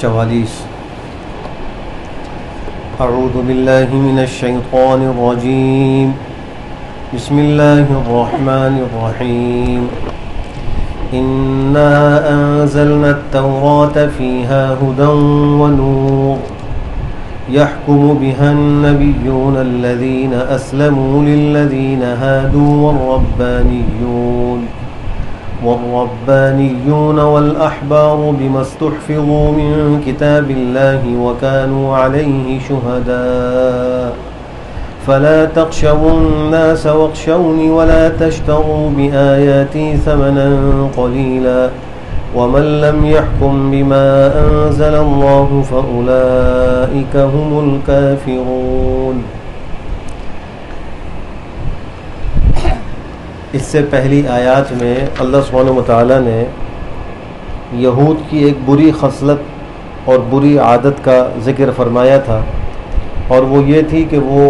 44۔ اعوذ باللہ من الشیطان الرجیم، بسم اللہ الرحمن الرحیم۔ انا انزلنا التوراة فیہا ھدی ونور يحكم بها النبيون الذين أسلموا للذين هادوا والربانيون والأحبار بما استحفظوا من كتاب الله وكانوا عليه شهداء فلا تخشوا الناس واخشوني ولا تشتروا بآياتي ثمنا قليلا ومن لم يحكم بما أنزل الله فأولئك هم الكافرون۔ اس سے پہلی آیات میں اللہ سبحانہ وتعالیٰ نے یہود کی ایک بری خصلت اور بری عادت کا ذکر فرمایا تھا، اور وہ یہ تھی کہ وہ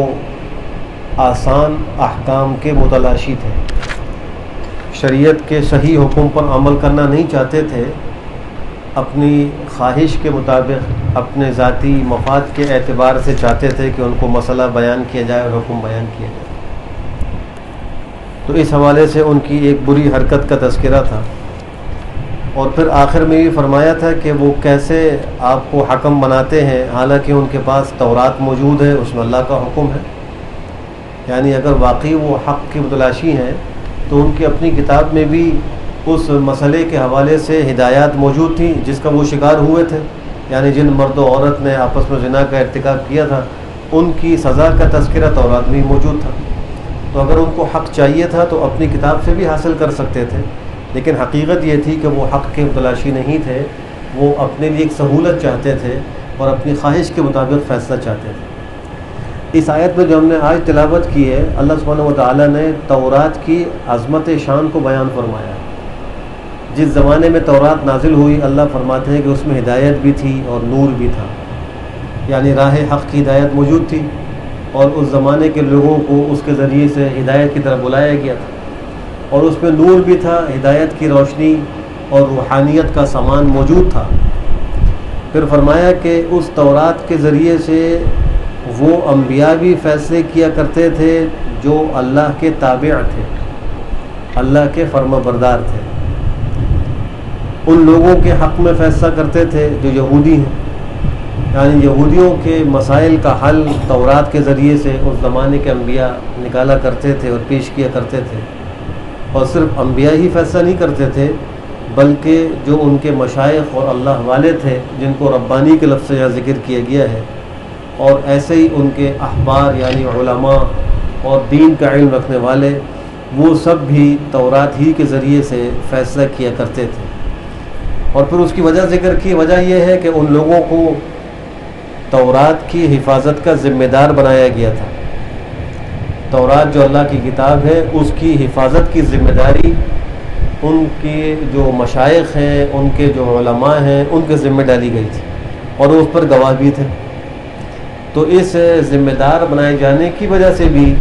آسان احکام کے متلاشی تھے، شریعت کے صحیح حکم پر عمل کرنا نہیں چاہتے تھے، اپنی خواہش کے مطابق اپنے ذاتی مفاد کے اعتبار سے چاہتے تھے کہ ان کو مسئلہ بیان کیا جائے اور حکم بیان کیا جائے۔ تو اس حوالے سے ان کی ایک بری حرکت کا تذکرہ تھا، اور پھر آخر میں یہ فرمایا تھا کہ وہ کیسے آپ کو حکم بناتے ہیں حالانکہ ان کے پاس تورات موجود ہے، اس میں اللہ کا حکم ہے۔ یعنی اگر واقعی وہ حق کی متلاشی ہیں تو ان کی اپنی کتاب میں بھی اس مسئلے کے حوالے سے ہدایات موجود تھیں جس کا وہ شکار ہوئے تھے، یعنی جن مرد و عورت نے آپس میں زنا کا ارتکاب کیا تھا ان کی سزا کا تذکرہ تورات میں موجود تھا۔ تو اگر ان کو حق چاہیے تھا تو اپنی کتاب سے بھی حاصل کر سکتے تھے، لیکن حقیقت یہ تھی کہ وہ حق کے متلاشی نہیں تھے، وہ اپنے لیے ایک سہولت چاہتے تھے اور اپنی خواہش کے مطابق فیصلہ چاہتے تھے۔ اس آیت میں جو ہم نے آج تلاوت کی ہے، اللہ سبحانہ وتعالیٰ نے تورات کی عظمت شان کو بیان فرمایا۔ جس زمانے میں تورات نازل ہوئی، اللہ فرماتے ہیں کہ اس میں ہدایت بھی تھی اور نور بھی تھا، یعنی راہ حق کی ہدایت موجود تھی، اور اس زمانے کے لوگوں کو اس کے ذریعے سے ہدایت کی طرف بلایا گیا تھا، اور اس میں نور بھی تھا، ہدایت کی روشنی اور روحانیت کا سامان موجود تھا۔ پھر فرمایا کہ اس تورات کے ذریعے سے وہ انبیاء بھی فیصلے کیا کرتے تھے جو اللہ کے تابع تھے، اللہ کے فرما بردار تھے، ان لوگوں کے حق میں فیصلہ کرتے تھے جو یہودی ہیں، یعنی یہودیوں کے مسائل کا حل تورات کے ذریعے سے اس زمانے کے انبیاء نکالا کرتے تھے اور پیش کیا کرتے تھے۔ اور صرف انبیاء ہی فیصلہ نہیں کرتے تھے، بلکہ جو ان کے مشائخ اور اللہ والے تھے جن کو ربانی کے لفظ سے یہاں ذکر کیا گیا ہے، اور ایسے ہی ان کے احبار یعنی علماء اور دین کا علم رکھنے والے، وہ سب بھی تورات ہی کے ذریعے سے فیصلہ کیا کرتے تھے۔ اور پھر اس کی وجہ ذکر کی، وجہ یہ ہے کہ ان لوگوں کو تورات کی حفاظت کا ذمہ دار بنایا گیا تھا۔ تورات جو اللہ کی کتاب ہے، اس کی حفاظت کی ذمہ داری ان کے جو مشائخ ہیں، ان کے جو علماء ہیں، ان کے ذمہ ڈالی گئی تھی، اور وہ اس پر گواہ بھی تھے۔ تو اس ذمہ دار بنائے جانے کی وجہ سے بھی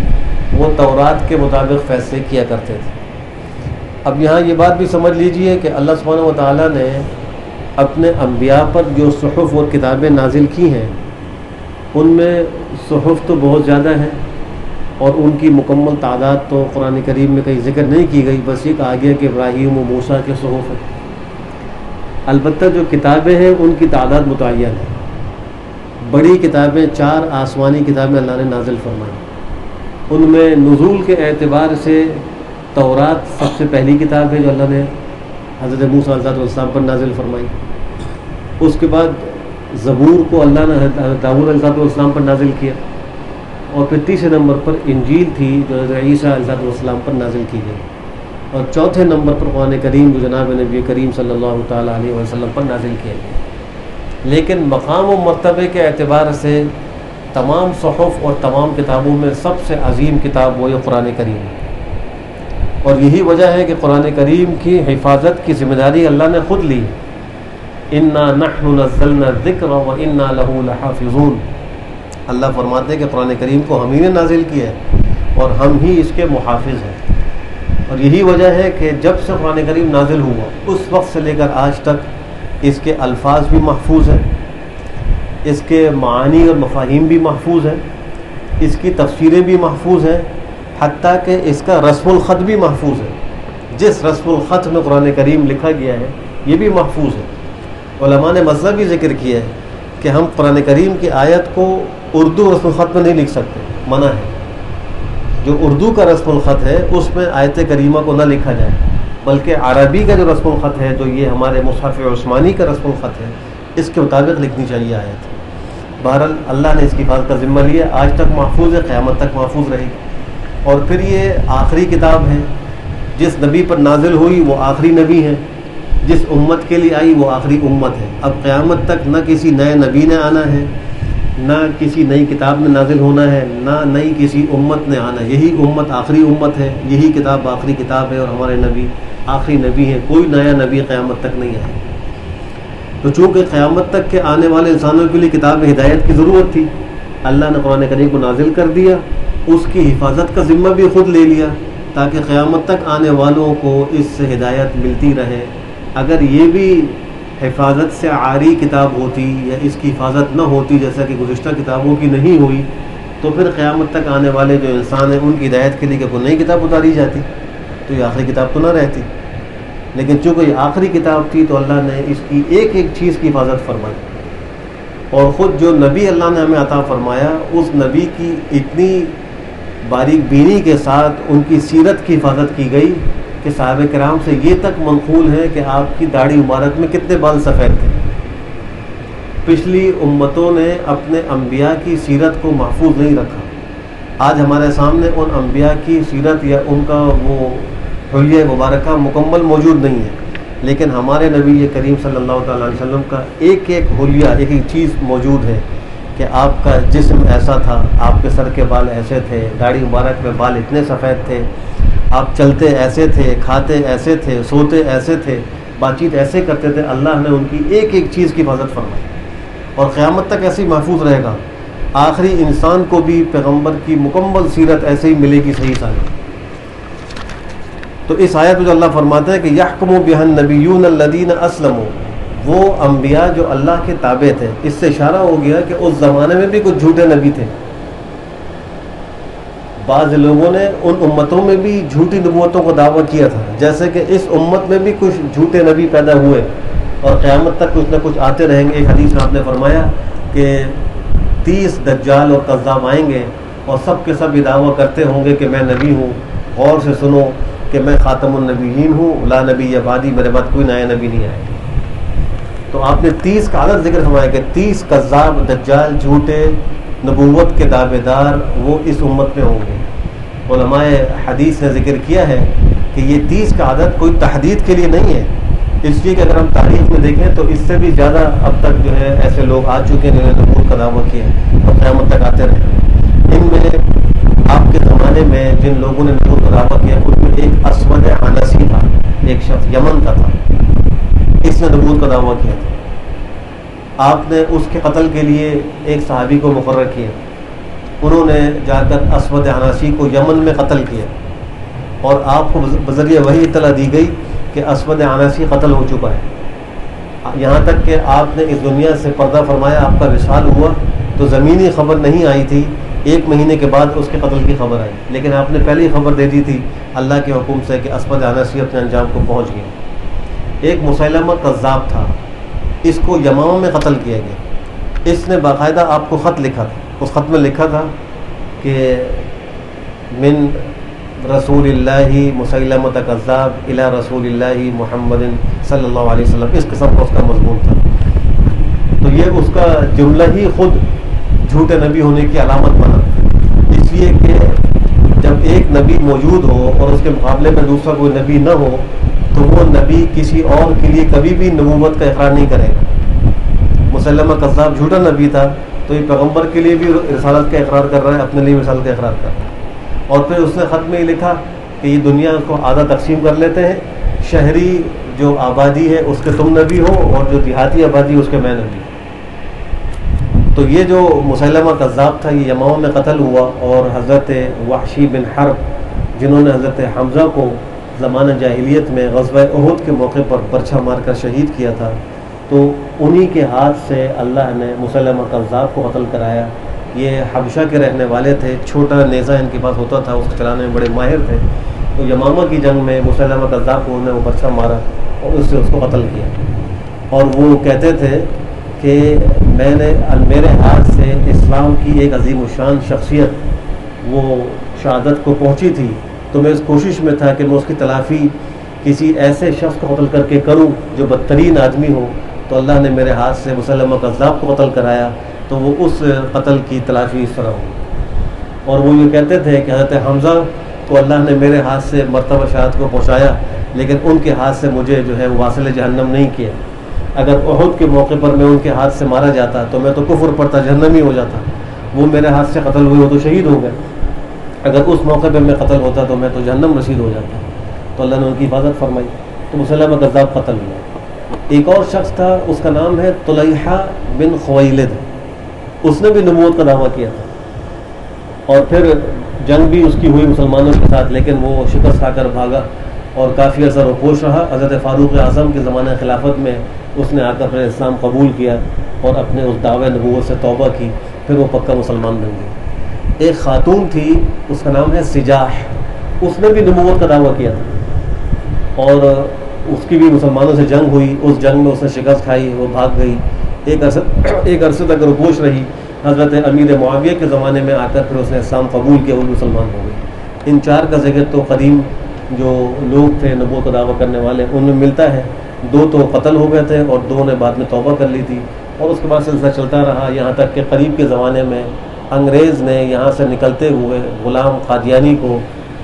وہ تورات کے مطابق فیصلے کیا کرتے تھے۔ اب یہاں یہ بات بھی سمجھ لیجئے کہ اللہ سبحانہ وتعالیٰ نے اپنے انبیاء پر جو صحف اور کتابیں نازل کی ہیں، ان میں صحف تو بہت زیادہ ہیں، اور ان کی مکمل تعداد تو قرآن کریم میں کہیں ذکر نہیں کی گئی، بس یہ کہا گیا کہ ابراہیم و موسیٰ کے صحف ہیں۔ البتہ جو کتابیں ہیں ان کی تعداد متعین ہے۔ بڑی کتابیں 4 آسمانی کتابیں اللہ نے نازل فرمائی، ان میں نزول کے اعتبار سے تورات سب سے پہلی کتاب ہے جو اللہ نے حضرت موسیٰ علیہ السلام پر نازل فرمائی۔ اس کے بعد زبور کو اللہ نے حضرت داؤد علیہ السلام پر نازل کیا، اور پھر تیسرے نمبر پر انجیل تھی جو حضرت عیسیٰ علیہ السلام پر نازل کی گئی، اور چوتھے نمبر پر قرآن کریم جو جناب نبی کریم صلی اللہ تعالیٰ علیہ وسلم پر نازل کیا گیا۔ لیکن مقام و مرتبے کے اعتبار سے تمام صحف اور تمام کتابوں میں سب سے عظیم کتاب وہ قرآن کریم ہے، اور یہی وجہ ہے کہ قرآن کریم کی حفاظت کی ذمہ داری اللہ نے خود لی۔ انا نحن نزلنا الذکر وانا لہ لحافظون، اللہ فرماتے ہیں کہ قرآن کریم کو ہم ہی نے نازل کیا ہے اور ہم ہی اس کے محافظ ہیں۔ اور یہی وجہ ہے کہ جب سے قرآن کریم نازل ہوا اس وقت سے لے کر آج تک اس کے الفاظ بھی محفوظ ہیں، اس کے معانی اور مفاہیم بھی محفوظ ہیں، اس کی تفسیریں بھی محفوظ ہیں، حتیٰ کہ اس کا رسم الخط بھی محفوظ ہے۔ جس رسم الخط میں قرآن کریم لکھا گیا ہے یہ بھی محفوظ ہے۔ علماء نے مسئلہ بھی ذکر کیا ہے کہ ہم قرآن کریم کی آیت کو اردو رسم الخط میں نہیں لکھ سکتے، منع ہے۔ جو اردو کا رسم الخط ہے اس میں آیت کریمہ کو نہ لکھا جائے، بلکہ عربی کا جو رسم الخط ہے، جو یہ ہمارے مصحف عثمانی کا رسم الخط ہے، اس کے مطابق لکھنی چاہیے آیت۔ بہرحال اللہ نے اس کی حفاظت کا ذمہ لیا، آج تک محفوظ ہے، قیامت تک محفوظ رہے گی۔ اور پھر یہ آخری کتاب ہے، جس نبی پر نازل ہوئی وہ آخری نبی ہے، جس امت کے لیے آئی وہ آخری امت ہے۔ اب قیامت تک نہ کسی نئے نبی نے آنا ہے، نہ کسی نئی کتاب میں نازل ہونا ہے، نہ نئی کسی امت نے آنا ہے۔ یہی امت آخری امت ہے، یہی کتاب آخری کتاب ہے، اور ہمارے نبی آخری نبی ہیں۔ کوئی نیا نبی قیامت تک نہیں آئے۔ تو چونکہ قیامت تک کے آنے والے انسانوں کے لیے کتاب ہدایت کی ضرورت تھی، اللہ نے قرآن کریم کو نازل کر دیا، اس کی حفاظت کا ذمہ بھی خود لے لیا، تاکہ قیامت تک آنے والوں کو اس سے ہدایت ملتی رہے۔ اگر یہ بھی حفاظت سے عاری کتاب ہوتی یا اس کی حفاظت نہ ہوتی، جیسا کہ گزشتہ کتابوں کی نہیں ہوئی، تو پھر قیامت تک آنے والے جو انسان ہیں ان کی ہدایت کے لیے کہ کوئی نئی کتاب اتاری جاتی تو یہ آخری کتاب تو نہ رہتی۔ لیکن چونکہ یہ آخری کتاب تھی تو اللہ نے اس کی ایک ایک چیز کی حفاظت فرمائی، اور خود جو نبی اللہ نے ہمیں عطا فرمایا اس نبی کی اتنی باریک بینی کے ساتھ ان کی سیرت کی حفاظت کی گئی کہ صحابہ کرام سے یہ تک منقول ہے کہ آپ کی داڑھی مبارک میں کتنے بال سفید تھے۔ پچھلی امتوں نے اپنے انبیاء کی سیرت کو محفوظ نہیں رکھا۔ آج ہمارے سامنے ان انبیاء کی سیرت یا ان کا وہ حلیہ مبارکہ مکمل موجود نہیں ہے، لیکن ہمارے نبی کریم صلی اللہ تعالیٰ علیہ وسلم کا ایک ایک حلیہ، ایک ایک چیز موجود ہے کہ آپ کا جسم ایسا تھا، آپ کے سر کے بال ایسے تھے، داڑھی مبارک میں بال اتنے سفید تھے، آپ چلتے ایسے تھے، کھاتے ایسے تھے، سوتے ایسے تھے، بات چیت ایسے کرتے تھے۔ اللہ نے ان کی ایک ایک چیز کی حفاظت فرمائی، اور قیامت تک ایسے ہی محفوظ رہے گا۔ آخری انسان کو بھی پیغمبر کی مکمل سیرت ایسے ہی ملے گی، صحیح سالم۔ تو اس آیت میں جو اللہ فرماتا ہے کہ یحکم بہا النبیون الذین اسلموا، وہ انبیاء جو اللہ کے تابع تھے۔ اس سے اشارہ ہو گیا کہ اس زمانے میں بھی کچھ جھوٹے نبی تھے، بعض لوگوں نے ان امتوں میں بھی جھوٹی نبوتوں کو دعویٰ کیا تھا، جیسے کہ اس امت میں بھی کچھ جھوٹے نبی پیدا ہوئے اور قیامت تک کچھ نہ کچھ آتے رہیں گے۔ ایک حدیث میں آپ نے فرمایا کہ 30 دجال اور کذاب آئیں گے اور سب کے سب یہ دعویٰ کرتے ہوں گے کہ میں نبی ہوں، غور سے سنو کہ میں خاتم النبیین ہوں، لا نبی بعدی، میرے بعد کوئی نیا نبی نہیں آئے گا۔ تو آپ نے 30 کا عدد ذکر فرمایا کہ 30 کذاب دجال جھوٹے نبوت کے دعوے دار وہ اس امت میں ہوں گے۔ علماء حدیث نے ذکر کیا ہے کہ یہ 30 کا عدد کوئی تحدید کے لیے نہیں ہے، اس لیے کہ اگر ہم تاریخ میں دیکھیں تو اس سے بھی زیادہ اب تک جو ہے ایسے لوگ آ چکے ہیں جنہوں نے نبوت کا دعویٰ کیا اور قیامت تک آتے رہے۔ ان میں آپ کے زمانے میں جن لوگوں نے نبوت کا دعویٰ کیا ان میں ایک اسود عنسی تھا، ایک شخص یمن کا تھا، اس نے نبوت کا دعویٰ کیا تھا۔ آپ نے اس کے قتل کے لیے ایک صحابی کو مقرر کیا، انہوں نے جا کر اسود عنسی کو یمن میں قتل کیا، اور آپ کو بذریعہ وحی اطلاع دی گئی کہ اسود عنسی قتل ہو چکا ہے۔ یہاں تک کہ آپ نے اس دنیا سے پردہ فرمایا، آپ کا وصال ہوا تو زمینی خبر نہیں آئی تھی، 1 مہینے کے بعد اس کے قتل کی خبر آئی، لیکن آپ نے پہلی خبر دے دی تھی اللہ کے حکم سے کہ اسود عنسی اپنے انجام کو پہنچ گیا۔ ایک مسیلمہ کذاب تھا، اس کو یمامہ میں قتل کیا گیا۔ اس نے باقاعدہ آپ کو خط لکھا تھا، اس خط میں لکھا تھا کہ من رسول اللہ مسیلمہ کذاب الی رسول اللہ محمد صلی اللہ علیہ وسلم، اس قسم کا اس کا مضمون تھا۔ تو یہ اس کا جملہ ہی خود جھوٹے نبی ہونے کی علامت بنا، اس لیے کہ جب ایک نبی موجود ہو اور اس کے مقابلے میں دوسرا کوئی نبی نہ ہو تو وہ نبی کسی اور کے لیے کبھی بھی نبوت کا اقرار نہیں کرے گا۔ مسلمہ کذاب جھوٹا نبی تھا تو یہ پیغمبر کے لیے بھی رسالت کا اقرار کر رہا ہے، اپنے لیے رسالت کا اقرار کر رہا ہے۔ اور پھر اس نے خط میں یہ لکھا کہ یہ دنیا کو آدھا تقسیم کر لیتے ہیں، شہری جو آبادی ہے اس کے تم نبی ہو اور جو دیہاتی آبادی اس کے میں نبی۔ تو یہ جو مسلمہ کذاب تھا یہ یمامہ میں قتل ہوا، اور حضرت وحشی بن حرب جنہوں نے حضرت حمزہ کو زمانہ جاہلیت میں غزوہ احد کے موقع پر پرچھا مار کر شہید کیا تھا، تو انہی کے ہاتھ سے اللہ نے مسلمہ کذاب کو قتل کرایا۔ یہ حبشہ کے رہنے والے تھے، چھوٹا نیزہ ان کے پاس ہوتا تھا، اس کو چلانے میں بڑے ماہر تھے۔ تو یمامہ کی جنگ میں مسلمہ کذاب کو انہوں نے وہ برچہ مارا اور اس سے اس کو قتل کیا۔ اور وہ کہتے تھے کہ میرے ہاتھ سے اسلام کی ایک عظیم الشان شخصیت وہ شہادت کو پہنچی تھی، تو میں اس کوشش میں تھا کہ میں اس کی تلافی کسی ایسے شخص کو قتل کر کے کروں جو بدترین آدمی ہو، تو اللہ نے میرے ہاتھ سے مسلمہ کذاب کو قتل کرایا، تو وہ اس قتل کی تلافی اس طرح ہو۔ اور وہ یہ کہتے تھے کہ حضرت حمزہ کو اللہ نے میرے ہاتھ سے مرتبہ شہادت کو پہنچایا، لیکن ان کے ہاتھ سے مجھے جو ہے وہ واصل جہنم نہیں کیا۔ اگر احد کے موقع پر میں ان کے ہاتھ سے مارا جاتا تو میں تو کفر پڑتا، جہنمی ہو جاتا۔ وہ میرے ہاتھ سے قتل ہوئے، وہ تو شہید ہو گئے۔ اگر اس موقع پہ میں قتل ہوتا تو میں تو جہنم رسید ہو جاتا۔ تو اللہ نے ان کی حفاظت فرمائی، تو مسلمہ کذاب قتل ہوا۔ ایک اور شخص تھا، اس کا نام ہے طلیحہ بن خویلد، اس نے بھی نبوت کا دعویٰ کیا تھا، اور پھر جنگ بھی اس کی ہوئی مسلمانوں کے ساتھ، لیکن وہ شکست کھا کر بھاگا اور کافی عرصہ روپوش رہا۔ حضرت فاروق اعظم کے زمانہ خلافت میں اس نے آ کر پھر اسلام قبول کیا اور اپنے اس دعوے نبوت سے توبہ کی، پھر وہ پکا مسلمان بن گئی۔ ایک خاتون تھی، اس کا نام ہے سجاح، اس نے بھی نبوت کا دعویٰ کیا تھا، اور اس کی بھی مسلمانوں سے جنگ ہوئی۔ اس جنگ میں اس نے شکست کھائی، وہ بھاگ گئی، ایک عرصے تک روپوش رہی۔ حضرت امیر معاویہ کے زمانے میں آ کر پھر اس نے اسلام قبول کیا، وہ مسلمان ہو گئی۔ ان چار کا ذکر تو قدیم جو لوگ تھے نبوت کا دعویٰ کرنے والے ان میں ملتا ہے۔ دو تو قتل ہو گئے تھے اور دو نے بعد میں توبہ کر لی تھی، اور اس کے بعد سلسلہ چلتا رہا، یہاں تک کہ قریب کے زمانے میں انگریز نے یہاں سے نکلتے ہوئے غلام قادیانی کو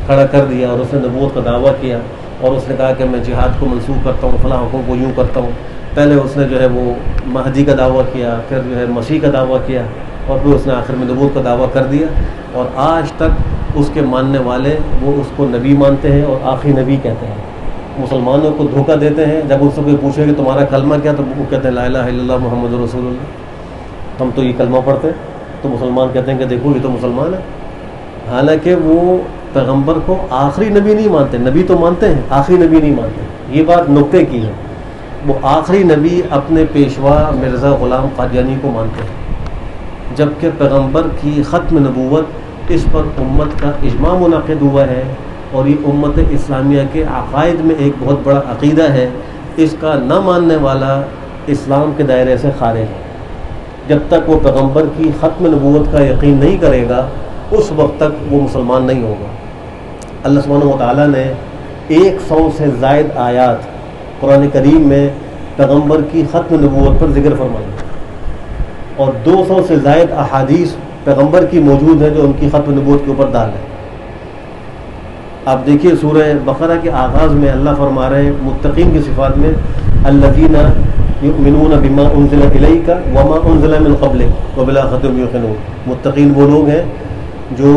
کھڑا کر دیا، اور اس نے نبوت کا دعویٰ کیا، اور اس نے کہا کہ میں جہاد کو منسوخ کرتا ہوں، فلاں حکم کو یوں کرتا ہوں۔ پہلے اس نے جو ہے وہ مہدی کا دعویٰ کیا، پھر جو ہے مسیح کا دعویٰ کیا، اور پھر اس نے آخر میں نبوت کا دعویٰ کر دیا، اور آج تک اس کے ماننے والے وہ اس کو نبی مانتے ہیں اور آخری نبی کہتے ہیں۔ مسلمانوں کو دھوکہ دیتے ہیں، جب اس سے کوئی پوچھے کہ تمہارا کلمہ کیا، تو وہ کہتے ہیں لا الہ الا اللہ محمد رسول اللہ، ہم تو یہ کلمہ پڑھتے ہیں۔ تو مسلمان کہتے ہیں کہ دیکھو یہ تو مسلمان ہے، حالانکہ وہ پیغمبر کو آخری نبی نہیں مانتے، نبی تو مانتے ہیں، آخری نبی نہیں مانتے۔ یہ بات نکتے کی ہے، وہ آخری نبی اپنے پیشوا مرزا غلام قادیانی کو مانتے ہیں، جبکہ پیغمبر کی ختم نبوت اس پر امت کا اجماع منعقد ہوا ہے، اور یہ امت اسلامیہ کے عقائد میں ایک بہت بڑا عقیدہ ہے۔ اس کا نہ ماننے والا اسلام کے دائرے سے خارج ہے۔ جب تک وہ پیغمبر کی ختم نبوت کا یقین نہیں کرے گا، اس وقت تک وہ مسلمان نہیں ہوگا۔ اللہ سبحانہ و تعالیٰ نے 100 سے زائد آیات قرآن کریم میں پیغمبر کی ختم نبوت پر ذکر فرمائی، اور 200 سے زائد احادیث پیغمبر کی موجود ہیں جو ان کی ختم نبوت کے اوپر دال ہے۔ آپ دیکھیے سورہ بقرہ کے آغاز میں اللہ فرما رہے ہیں متقین کی صفات میں، الذین یؤمنون بما انزل الیک وما انزل من قبلک وبالآخرۃ هم یوقنون۔ متقین وہ لوگ ہیں جو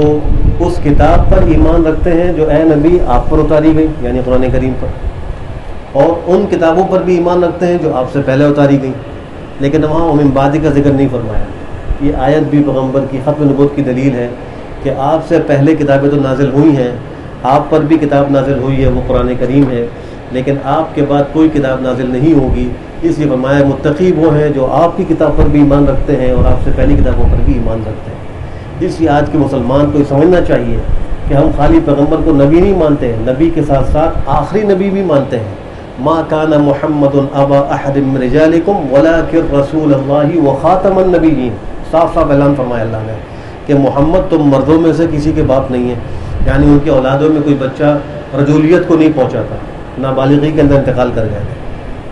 اس کتاب پر ایمان رکھتے ہیں جو اے نبی آپ پر اتاری گئی، یعنی قرآن کریم پر، اور ان کتابوں پر بھی ایمان رکھتے ہیں جو آپ سے پہلے اتاری گئی، لیکن وہاں من بعد کا ذکر نہیں فرمایا۔ یہ آیت بھی پیغمبر کی ختم نبوت کی دلیل ہے کہ آپ سے پہلے کتابیں تو نازل ہوئی ہیں، آپ پر بھی کتاب نازل ہوئی ہے، وہ قرآن کریم ہے، لیکن آپ کے بعد کوئی کتاب نازل نہیں ہوگی۔ اس لیے فرمایا متقی وہ ہیں جو آپ کی کتاب پر بھی ایمان رکھتے ہیں اور آپ سے پہلی کتابوں پر بھی ایمان رکھتے ہیں۔ اس لیے آج کے مسلمان کو یہ سمجھنا چاہیے کہ ہم خالی پیغمبر کو نبی نہیں مانتے ہیں، نبی کے ساتھ ساتھ آخری نبی بھی مانتے ہیں۔ ما کان محمد ابا احد من رجالکم ولکن رسول اللہ وخاتم النبیین، صاف صاف اعلان فرمایا اللہ نے کہ محمد تم مردوں میں سے کسی کے باپ نہیں ہیں، یعنی ان کی اولادوں میں کوئی بچہ رجولیت کو نہیں پہنچا تھا، نابالغی کے اندر انتقال کر گئے تھے۔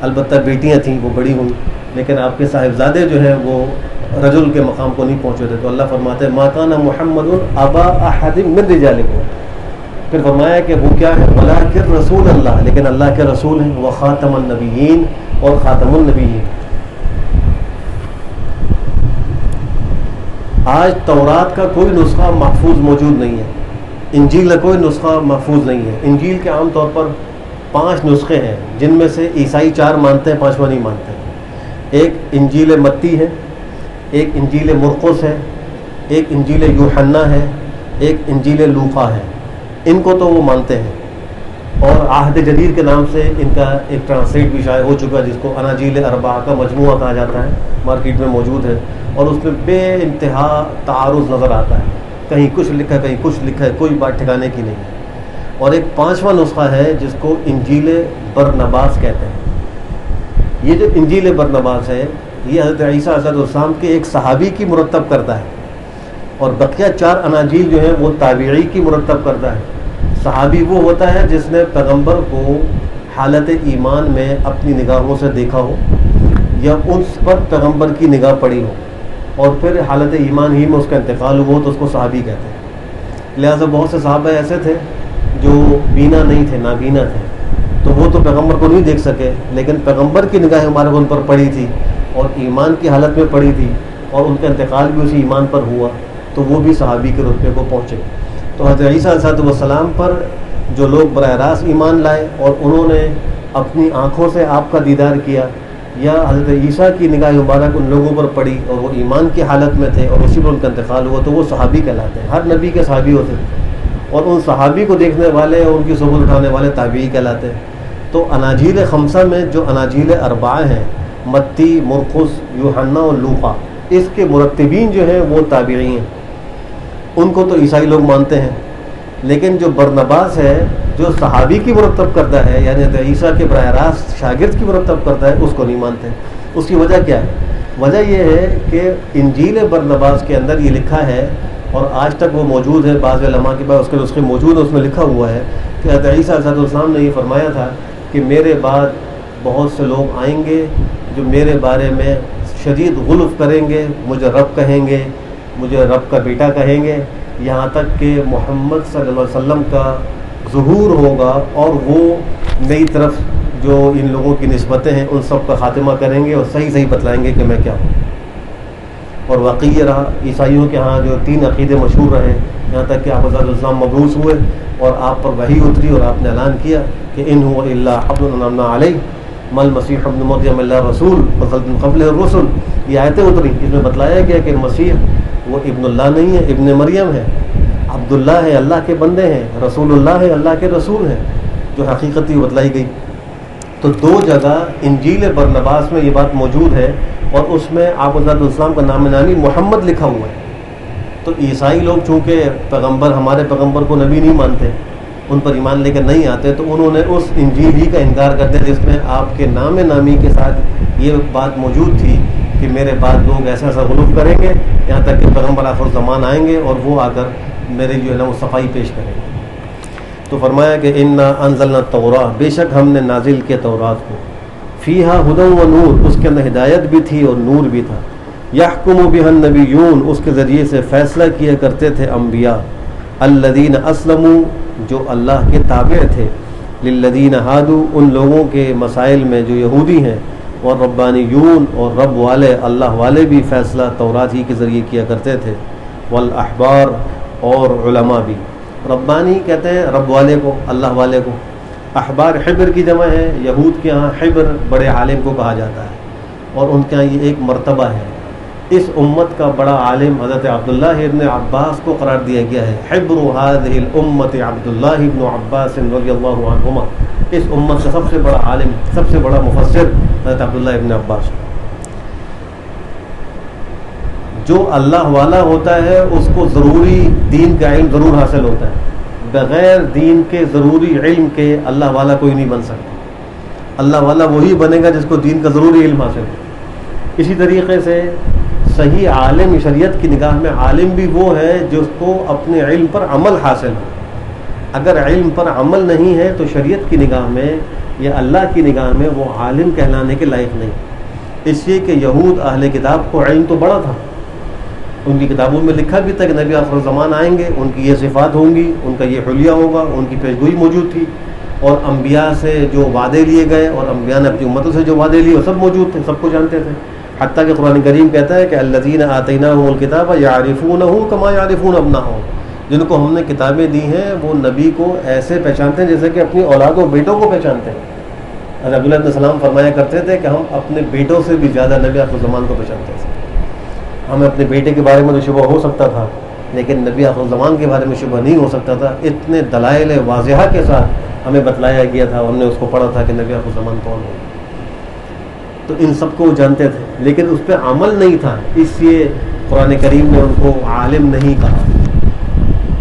البتہ بیٹیاں تھیں وہ بڑی ہوئیں، لیکن آپ کے صاحبزادے جو ہیں وہ رجل کے مقام کو نہیں پہنچے تھے۔ تو اللہ فرماتے ہیں ما کان محمد ابا احد من رجالکم، پھر فرمایا کہ وہ کیا ہے، ولکن رسول اللہ، لیکن اللہ کے رسول ہیں، وخاتم النبیین، اور خاتم النبیین۔ آج تورات کا کوئی نسخہ محفوظ موجود نہیں ہے، انجیل کا کوئی نسخہ محفوظ نہیں ہے۔ انجیل کے عام طور پر 5 نسخے ہیں، جن میں سے عیسائی 4 مانتے ہیں، 5واں نہیں مانتے ہیں۔ ایک انجیل متی ہے، ایک انجیل مرقس ہے، ایک انجیل یوحنا ہے، ایک انجیل لوقا ہے۔ ان کو تو وہ مانتے ہیں، اور عہد جدید کے نام سے ان کا ایک ٹرانسلیٹ بھی شائع ہو چکا ہے، جس کو اناجیل اربعہ کا مجموعہ کہا جاتا ہے، مارکیٹ میں موجود ہے، اور اس میں بے انتہا تعارض نظر آتا ہے، کہیں کچھ لکھا ہے کہیں کچھ لکھا ہے، کوئی بات ٹھکانے کی نہیں ہے۔ اور ایک 5واں نسخہ ہے جس کو انجیل برنباس کہتے ہیں۔ یہ جو انجیل برنباس ہے یہ حضرت عیسیٰ علیہ السلام کے ایک صحابی کی مرتب کرتا ہے، اور بقیہ 4 اناجیل جو ہیں وہ تابعی کی مرتب کرتا ہے۔ صحابی وہ ہوتا ہے جس نے پیغمبر کو حالت ایمان میں اپنی نگاہوں سے دیکھا ہو، یا اس پر پیغمبر کی نگاہ پڑی ہو، اور پھر حالت ایمان ہی میں اس کا انتقال ہوا تو اس کو صحابی کہتے ہیں۔ لہٰذا بہت سے صحابہ ایسے تھے جو بینا نہیں تھے، نابینا تھے، تو وہ تو پیغمبر کو نہیں دیکھ سکے، لیکن پیغمبر کی نگاہ مبارک ان پر پڑی تھی اور ایمان کی حالت میں پڑی تھی، اور ان کا انتقال بھی اسی ایمان پر ہوا، تو وہ بھی صحابی کے رتبے کو پہنچے۔ تو حضرت عیسیٰ علیہ السلام پر جو لوگ براہ راست ایمان لائے اور انہوں نے اپنی آنکھوں سے آپ کا دیدار کیا، یا حضرت عیسیٰ کی نگاہ مبارک ان لوگوں پر پڑی اور وہ ایمان کی حالت میں تھے اور اسی پر ان کا انتقال ہوا، تو وہ صحابی کہلاتے ہیں۔ ہر نبی کے صحابی ہوتے ہیں، اور ان صحابی کو دیکھنے والے اور ان کی صحبت اٹھانے والے تابعی کہلاتے ہیں۔ تو اناجیل 5 میں جو اناجیل 4 ہیں، متی، مرقس، یوحنا اور لوقا، اس کے مرتبین جو ہیں وہ تابعی ہیں، ان کو تو عیسائی لوگ مانتے ہیں، لیکن جو برنباس ہے جو صحابی کی مرتب کرتا ہے، یعنی عیسیٰ کے براہ راست شاگرد کی مرتب کرتا ہے، اس کو نہیں مانتے۔ اس کی وجہ کیا ہے؟ وجہ یہ ہے کہ انجیل برنباس کے اندر یہ لکھا ہے، اور آج تک وہ موجود ہے، بعض علماء کے پاس اس کے نسخے موجود ہیں، اس میں لکھا ہوا ہے کہ حضرت عیسیٰ علیہ السلام نے یہ فرمایا تھا کہ میرے بعد بہت سے لوگ آئیں گے جو میرے بارے میں شدید غلف کریں گے، مجھے رب کہیں گے، مجھے رب کا بیٹا کہیں گے، یہاں تک کہ محمد صلی اللہ علیہ وسلم کا ظہور ہوگا، اور وہ نئی طرف جو ان لوگوں کی نسبتیں ہیں ان سب کا خاتمہ کریں گے اور صحیح صحیح بتلائیں گے کہ میں کیا ہوں۔ اور واقعی یہ رہا، عیسائیوں کے ہاں جو 3 عقیدے مشہور رہے، یہاں تک کہ آپ صلی اللہ علیہ وسلم مبعوث ہوئے اور آپ پر وحی اتری اور آپ نے اعلان کیا کہ ان هو الا عبد انعمنا علیہ ما المسیح ابن مریم الا رسول وقد من قبلہ الرسل۔ یہ آیتیں اتری، اس میں بتلایا گیا کہ مسیح وہ ابن اللہ نہیں ہے، ابن مریم ہے، عبداللہ ہے، اللہ کے بندے ہیں، رسول اللہ ہے، اللہ کے رسول ہیں، جو حقیقت بتلائی گئی۔ تو 2 جگہ انجیل برنباس میں یہ بات موجود ہے، اور اس میں آپ حضرت السلام کا نام نامی محمد لکھا ہوا ہے۔ تو عیسائی لوگ چونکہ پیغمبر، ہمارے پیغمبر کو نبی نہیں مانتے، ان پر ایمان لے کر نہیں آتے، تو انہوں نے اس انجیل ہی کا انکار کرتے جس میں آپ کے نام نامی کے ساتھ یہ بات موجود تھی کہ میرے بعد لوگ ایسا ایسا غلوف کریں گے، یہاں تک کہ پیغمبر آخر الزمان آئیں گے اور وہ آ کر میرے جو ہے نا وہ صفائی پیش کریں گے۔ تو فرمایا کہ انا انزلنا التوراۃ، بے شک ہم نے نازل کیا تورات کو، فیہا ھدی و نور، اس کے اندر ہدایت بھی تھی اور نور بھی تھا، یحکم بہا النبیون، اس کے ذریعے سے فیصلہ کیا کرتے تھے انبیاء، الذین اسلموا، جو اللہ کے تابع تھے، للذین ہادوا، ان لوگوں کے مسائل میں جو یہودی ہیں، اور ربانیون، اور رب والے اللہ والے بھی فیصلہ تورات ہی کے ذریعے کیا کرتے تھے، والاحبار، اور علماء بھی۔ ربانی کہتے ہیں رب والے کو، اللہ والے کو، احبار حبر کی جمع ہے، یہود کے ہاں حبر بڑے عالم کو کہا جاتا ہے، اور ان کے ہاں یہ ایک مرتبہ ہے۔ اس امت کا بڑا عالم حضرت عبداللہ ابن عباس کو قرار دیا گیا ہے، حبر هذه الامت عبداللہ ابن عباس رضی اللہ عنہما، اس امت کا سب سے بڑا عالم، سب سے بڑا مفسر حضرت عبداللہ ابن عباس۔ جو اللہ والا ہوتا ہے اس کو ضروری دین کا علم ضرور حاصل ہوتا ہے، بغیر دین کے ضروری علم کے اللہ والا کوئی نہیں بن سکتا۔ اللہ والا وہی بنے گا جس کو دین کا ضروری علم حاصل ہو۔ اسی طریقے سے صحیح عالم شریعت کی نگاہ میں عالم بھی وہ ہے جس کو اپنے علم پر عمل حاصل ہو۔ اگر علم پر عمل نہیں ہے تو شریعت کی نگاہ میں یا اللہ کی نگاہ میں وہ عالم کہلانے کے لائق نہیں۔ اس لیے کہ یہود اہل کتاب کو علم تو بڑا تھا، ان کی کتابوں میں لکھا بھی تھا کہ نبی آخر الزمان آئیں گے، ان کی یہ صفات ہوں گی، ان کا یہ حلیہ ہوگا، ان کی پیشگوئی موجود تھی، اور انبیاء سے جو وعدے لیے گئے اور انبیاء نے اپنی امتوں سے جو وعدے لیے وہ سب موجود تھے، سب کو جانتے تھے۔ حتیٰ کہ قرآن کریم کہتا ہے کہ الذین آتیناہم الکتاب یعرفونہ کما یعرفون ابناءہم، جن کو ہم نے کتابیں دی ہیں وہ نبی کو ایسے پہچانتے ہیں جیسے کہ اپنی اولاد و بیٹوں کو پہچانتے ہیں۔ حضرت عبداللہ بن سلام فرمایا کرتے تھے کہ ہم اپنے بیٹوں سے بھی زیادہ نبی آخر الزمان کو پہچانتے تھے۔ ہمیں اپنے بیٹے کے بارے میں تو شبہ ہو سکتا تھا، لیکن نبی آخر الزمان کے بارے میں شبہ نہیں ہو سکتا تھا۔ اتنے دلائل واضحہ کے ساتھ ہمیں بتلایا گیا تھا، ہم نے اس کو پڑھا تھا کہ نبی آخر زمان کون ہے، تو ان سب کو وہ جانتے تھے، لیکن اس پہ عمل نہیں تھا، اس لیے قرآن کریم نے ان کو عالم نہیں کہا۔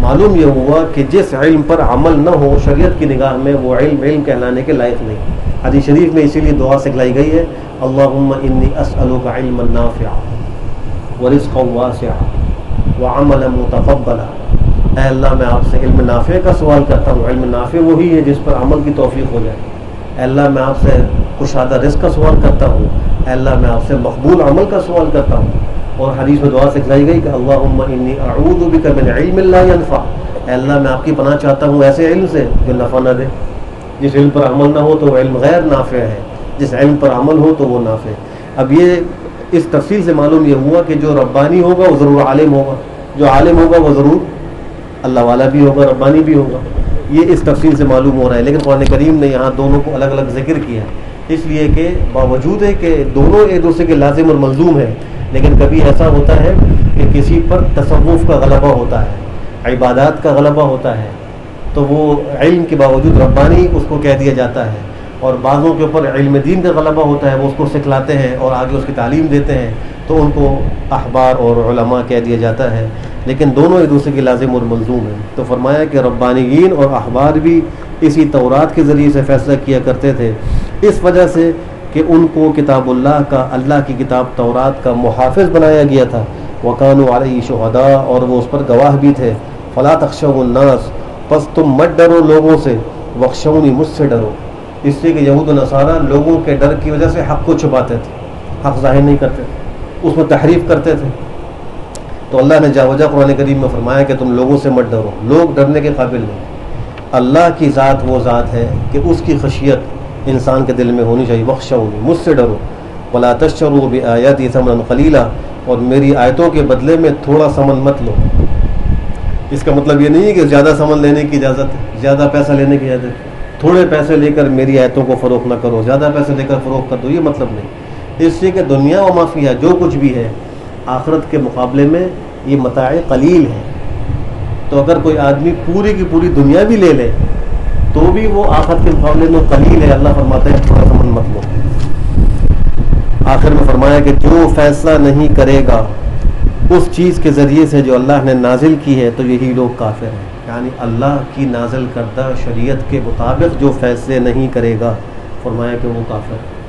معلوم یہ ہوا کہ جس علم پر عمل نہ ہو شریعت کی نگاہ میں وہ علم کہلانے کے لائق نہیں۔ حدیث شریف میں اسی لیے دعا سکھلائی گئی ہے، اللہم انی اسألک علما نافعا ورزقا واسعا وعملا متقبلا۔ اے اللہ میں آپ سے علم نافع کا سوال کرتا ہوں، علم نافع وہی ہے جس پر عمل کی توفیق ہو جائے۔ اے اللہ میں آپ سے کشادہ رزق کا سوال کرتا ہوں، اے اللہ میں آپ سے مقبول عمل کا سوال کرتا ہوں۔ اور حدیث میں دعا سکھلائی گئی کہ اللہم انی اعوذ بک من علم لا ینفع، اے اللہ میں آپ کی پناہ چاہتا ہوں ایسے علم سے جو نفع نہ دے۔ جس علم پر عمل نہ ہو تو وہ علم غیر نافع ہے، جس علم پر عمل ہو تو وہ نافع ہے۔ اب یہ اس تفصیل سے معلوم یہ ہوا کہ جو ربانی ہوگا وہ ضرور عالم ہوگا، جو عالم ہوگا وہ ضرور اللہ والا بھی ہوگا، ربانی بھی ہوگا۔ یہ اس تفصیل سے معلوم ہو رہا ہے، لیکن قرآن کریم نے یہاں دونوں کو الگ الگ ذکر کیا، اس لیے کہ باوجود ہے کہ دونوں ایک دوسرے کے لازم اور ملزوم ہیں، لیکن کبھی ایسا ہوتا ہے کہ کسی پر تصوف کا غلبہ ہوتا ہے، عبادات کا غلبہ ہوتا ہے، تو وہ علم کے باوجود ربانی اس کو کہہ دیا جاتا ہے، اور بعضوں کے اوپر علم دین کا غلبہ ہوتا ہے، وہ اس کو سکھلاتے ہیں اور آگے اس کی تعلیم دیتے ہیں، تو ان کو احبار اور علماء کہہ دیا جاتا ہے، لیکن دونوں ایک دوسرے کے لازم اور ملزوم ہیں۔ تو فرمایا کہ ربانیین اور احبار بھی اسی تورات کے ذریعے سے فیصلہ کیا کرتے تھے، اس وجہ سے کہ ان کو کتاب اللہ کا، اللہ کی کتاب تورات کا محافظ بنایا گیا تھا، وَكَانُوا عَلَيْهِ شُهَدَاءَ، اور وہ اس پر گواہ بھی تھے۔ فَلَا تَخْشَوُا النَّاسَ، پس تم مت ڈرو لوگوں سے، وَاخْشَوْنِي، مجھ سے ڈرو، اس لیے کہ یہود و نصارہ لوگوں کے ڈر کی وجہ سے حق کو چھپاتے تھے، حق ظاہر نہیں کرتے تھے، اس میں تحریف کرتے تھے۔ تو اللہ نے جا وجہ قرآن کریم میں فرمایا کہ تم لوگوں سے مت ڈرو، لوگ ڈرنے کے قابل نہیں۔ اللہ کی ذات وہ ذات ہے کہ اس کی خشیت انسان کے دل میں ہونی چاہیے، وَاخْشَوْنِی، مجھ سے ڈرو، وَلَا تَشْتَرُوا بِآیَاتِی ثَمَنًا قَلِیلًا، اور میری آیتوں کے بدلے میں تھوڑا ثمن مت لو۔ اس کا مطلب یہ نہیں ہے کہ زیادہ ثمن لینے کی اجازت ہے، زیادہ پیسہ لینے کی اجازت ہے، تھوڑے پیسے لے کر میری آیتوں کو فروخت نہ کرو، زیادہ پیسے لے کر فروخت کر دو، یہ مطلب نہیں۔ اس لیے کہ دنیا و ما فیہا، جو کچھ بھی ہے آخرت کے مقابلے میں یہ متاع قلیل ہے۔ تو اگر کوئی آدمی پوری کی پوری دنیا بھی لے لے تو بھی وہ آخرت کے مقابلے میں قلیل ہے۔ اللہ فرماتے ہیں تھوڑا ثمن مت لو۔ آخر میں فرمایا کہ جو فیصلہ نہیں کرے گا اس چیز کے ذریعے سے جو اللہ نے نازل کی ہے تو یہی لوگ کافر ہیں، یعنی اللہ کی نازل کردہ شریعت کے مطابق جو فیصلے نہیں کرے گا، فرمایا کہ وہ کافر ہے۔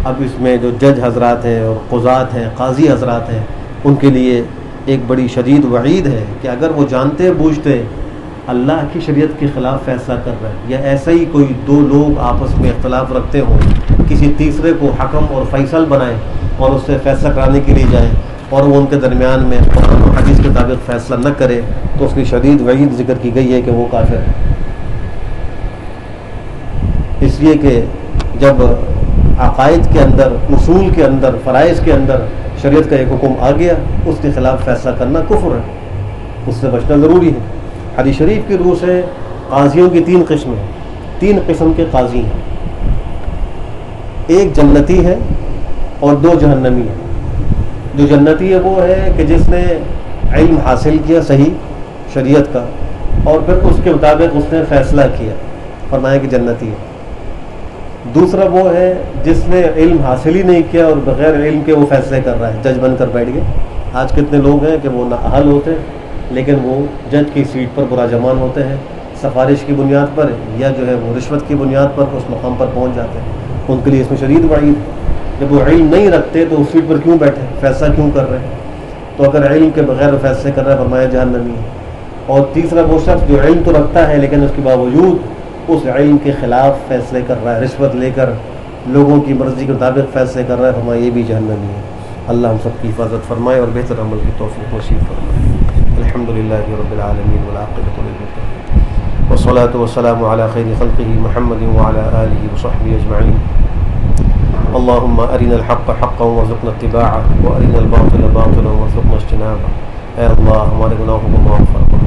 اب اس میں جو جج حضرات ہیں اور قضات ہیں، قاضی حضرات ہیں، ان کے لیے ایک بڑی شدید وعید ہے کہ اگر وہ جانتے بوجھتے اللہ کی شریعت کے خلاف فیصلہ کر رہے ہیں، یا ایسا ہی کوئی دو لوگ آپس میں اختلاف رکھتے ہوں، کسی تیسرے کو حکم اور فیصل بنائیں اور اس سے فیصلہ کرانے کے لیے جائیں اور وہ ان کے درمیان میں قرآن و حدیث کے مطابق فیصلہ نہ کرے، تو اس کی شدید وعید ذکر کی گئی ہے کہ وہ کافر ہے۔ اس لیے کہ جب عقائد کے اندر، اصول کے اندر، فرائض کے اندر شریعت کا ایک حکم آ گیا، اس کے خلاف فیصلہ کرنا کفر ہے، اس سے بچنا ضروری ہے۔ حدیث شریف کی روح سے قاضیوں کی تین قسم ہیں، تین قسم کے قاضی ہیں، ایک جنتی ہے اور دو جہنمی ہیں۔ جو جنتی ہے وہ ہے کہ جس نے علم حاصل کیا صحیح شریعت کا اور پھر اس کے مطابق اس نے فیصلہ کیا، فرمایا کہ جنتی ہے۔ دوسرا وہ ہے جس نے علم حاصل ہی نہیں کیا اور بغیر علم کے وہ فیصلے کر رہا ہے، جج بن کر بیٹھ گئے۔ آج کتنے لوگ ہیں کہ وہ نااہل ہوتے ہیں لیکن وہ جج کی سیٹ پر براجمان ہوتے ہیں، سفارش کی بنیاد پر یا جو ہے وہ رشوت کی بنیاد پر اس مقام پر پہنچ جاتے ہیں۔ ان کے لیے اس میں شدید وعید، جب وہ علم نہیں رکھتے تو اس سیٹ پر کیوں بیٹھے، فیصلہ کیوں کر رہے ہیں؟ تو اگر علم کے بغیر فیصلے کر رہا ہے، فرمایا جہنمی ہے۔ اور تیسرا وہ شخص جو علم تو رکھتا ہے لیکن اس کے باوجود اس علم کے خلاف فیصلے کر رہا ہے، رشوت لے کر لوگوں کی مرضی کے مطابق فیصلے کر رہا ہے، فرمایا یہ بھی جہنمی ہے۔ اللہ ہم سب کی حفاظت فرمائے اور بہتر عمل کی توفیق نصیب فرمائے۔ الحمدللہ رب العالمین والعاقبۃ للمتقین والصلاة والسلام علی خیر خلقہ محمد وعلی آلہ وصحبہ اجمعین۔ اللہم ارنا الحق حقا وارزقنا اتباعہ وارنا الباطل باطلا وارزقنا اجتنابہ۔ اے اللہ ہمارے گناہوں کو معاف فرما،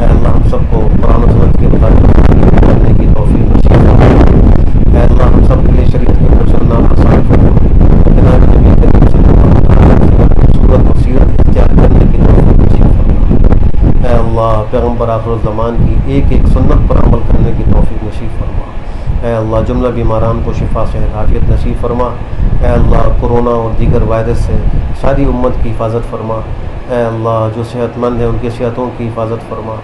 اے اللہ ہم سب کو قرآن و سنت کے مطابق کرنے کی توفیق نصیب فرما، اے اللہ ہم سب کے لیے شریعت کے اوپر چلنا آسان فرما، جناب نبی کریم صلی اللہ علیہ وسلم کی صورت و سیرت اختیار کرنے کی توفیق نصیب فرما۔ اے اللہ پیغمبر آخر الزمان کی ایک ایک سنت پر عمل کرنے کی توفیق نصیب فرما۔ اے اللہ جملہ بیماران کو شفا صحت عافیت نصیب فرما۔ اے اللہ کرونا اور دیگر وائرس سے ساری امت کی حفاظت فرما۔ اے اللہ جو صحت مند ہیں ان کی صحتوں کی حفاظت فرما۔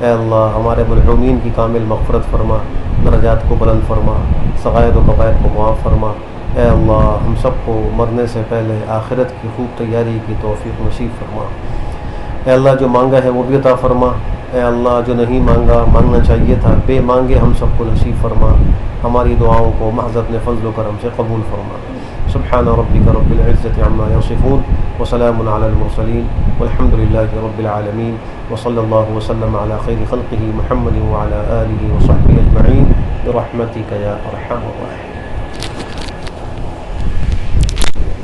اے اللہ ہمارے ملحومین کی کامل مغفرت فرما، درجات کو بلند فرما، صغائر و کبائر کو معاف فرما۔ اے اللہ ہم سب کو مرنے سے پہلے آخرت کی خوب تیاری کی توفیق نصیب فرما۔ اے اللہ جو مانگا ہے وہ بھی عطا فرما۔ اے اللہ جو نہیں مانگا، مانگنا چاہیے تھا، بے مانگے ہم سب کو نصیب فرما۔ ہماری دعاؤں کو محض اپنے فضل و کرم سے قبول فرما۔ سبحان ربک رب العزت عما یصفون وسلام علی المرسلین والحمد للہ رب العالمین وصلی اللہ وسلم علی خیر خلقہ محمد وعلی آلہ وصحبہ اجمعین برحمتک یا ارحم الراحمین۔